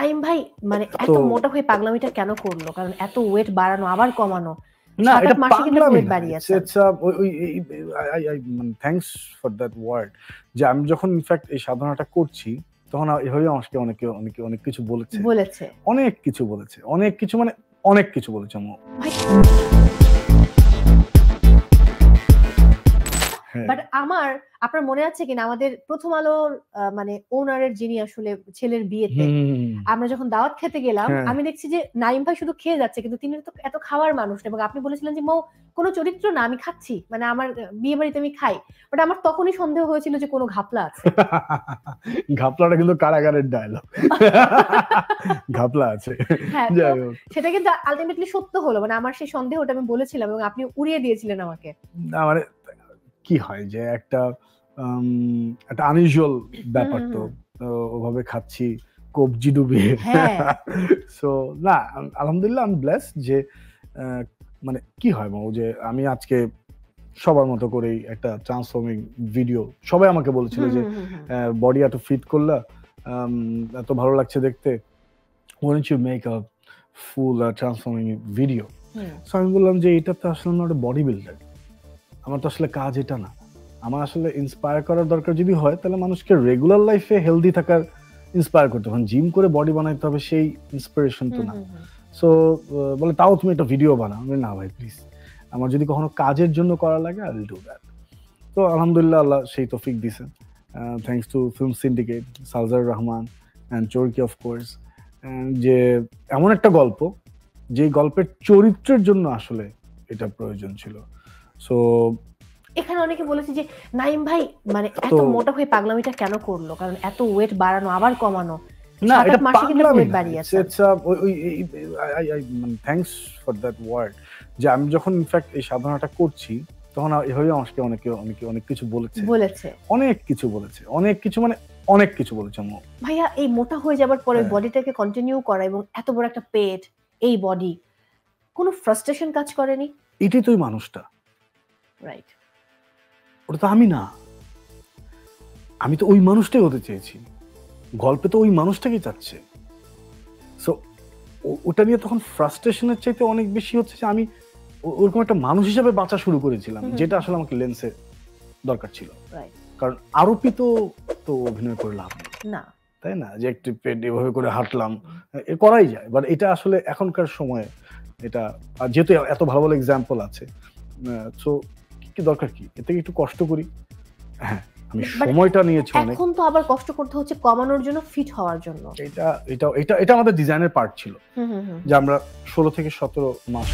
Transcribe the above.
নাইম ভাই মানে এত মোটা হয়ে পাগলামিটা কেন করলো? কারণ এত ওয়েট বাড়ানো আবার কমানো, না এটা মাসে কিন্তু পাগলামি ওয়েট না, বাড়িয়েছে। মানে থ্যাঙ্কস ফর দ্যাট ওয়ার্ড যে আমি যখন ইনফ্যাক্ট এই সাধনাটা করছি তখন এভাবে আমাকে অনেকে অনেকে অনেক কিছু বলেছে, অনেক কিছু বলেছে, অনেক কিছু মানে অনেক কিছু বলেছে। বাট আপনার মনে আছে কিনা আমাদের প্রথম আলোর মানে ওনারের যিনি আসলে ছেলের বিয়েতে আমরা যখন দাওয়াত খেতে গেলাম, আমি দেখছি যে নাইম ভাই শুধু খেয়ে যাচ্ছে, কিন্তু তিনি তো এত খাওয়ার মানুষ না, এবং আপনি বলেছিলেন যে মৌ কোনো চরিত্র না, আমি খাচ্ছি, মানে আমার বিয়ে বাড়িতে আমি খাই। বাট আমার তখনই সন্দেহ হয়েছিল যে কোনো ঘাপলা আছে। ঘাপলাটা কিন্তু কারাগারের ডায়লগ, ঘাপলা আছে। সেটা কিন্তু আলটিমেটলি সত্য হলো, মানে আমার সেই সন্দেহটা আমি বলেছিলাম এবং আপনি উড়িয়ে দিয়েছিলেন আমাকে। মানে কি হয় যে একটা আনইউজুয়াল ব্যাপার, তো ওভাবে খাচ্ছি কবজি ডুবিয়ে। সো না, আলহামদুলিল্লাহ আমি ব্লেসড যে মানে কি হয় মা, যে আমি আজকে সবার মতো করেই একটা ট্রান্সফর্মিং ভিডিও, সবাই আমাকে বলেছিল যে বডি এত ফিট করলা, এত ভালো লাগছে দেখতে, why don't you make a full transforming video? So আমি বললাম যে এটা তো আসলে আমার বডি বিল্ডার, আমার তো আসলে কাজ এটা না। আমার আসলে ইন্সপায়ার করার দরকার যদি হয় তাহলে মানুষকে রেগুলার লাইফে হেলদি থাকার ইন্সপায়ার করতে হবে, জিম করে বডি বানাইতে হবে সেই ইন্সপিরেশন তো না। সো বলে তাও তুমি একটা ভিডিও বানাও। না ভাই প্লিজ, আমার যদি কখনো কাজের জন্য করা লাগে আই উইল ডু দ্যাট। তো আলহামদুলিল্লাহ আল্লাহ সেই তৌফিক দিয়েছেন, thanks to film syndicate, Saljar Rahman and Chorki of course, যে এমন একটা গল্প যে গল্পের চরিত্রের জন্য আসলে এটা প্রয়োজন ছিল। সো এখানে অনেকে বলেছে যে নাইম ভাই মানে এত মোটা হয়ে পাগলামিটা কেন করলো, কারণ এত ওয়েট বাড়ানো আবার কমানো, না এটা পাগলামি না, থ্যাঙ্কস ফর দ্যাট ওয়ার্ড যে আমি যখন ইনফ্যাক্ট এই সাধনাটা করছি তখন এভাবে আমাকে অনেকে অনেকে অনেক কিছু বলেছে, অনেক কিছু বলেছে, অনেক কিছু মানে অনেক কিছু বলেছে। ভাইয়া এই মোটা হয়ে যাবার পরে বডিটাকে কন্টিনিউ করা এবং এত বড় একটা পেট, এই বডি, কোনো ফ্রাস্ট্রেশন কাজ করেনি? এটাই তো ওই মানুষটা, রাইট? ওটা তো আমি না, আমি তো ওই মানুষটাই হতে চেয়েছি, গল্পে তো ওই মানুষটাকেই চাচ্ছে। সো ওটা নিয়ে তখন ফ্রাস্ট্রেশনের চাইতে অনেক বেশি হচ্ছে যে আমি ওরকম একটা মানুষ হিসেবে বাঁচা শুরু করেছিলাম, যেটা আসলে আমাকে লেন্সে দরকার ছিল। কারণ আরোপিত তো অভিনয় করে লাভ না, তাই না? যে একটু পেট এভাবে করে হাঁটলাম, করাই যায়, বাট এটা আসলে এখনকার সময়ে এটা, যেহেতু এত ভালো ভালো এক্সাম্পল আছে, সো কি দরকার কি এতে একটু কষ্ট করি। হ্যাঁ আমি সময়টা নিয়েছি অনেক, এখন তো আবার কষ্ট করতে হচ্ছে কমানোর জন্য, ফিট হওয়ার জন্য। এটা এটা এটা এটা আমাদের ডিজাইনের পার্ট ছিল, যে আমরা 16 থেকে 17 মাস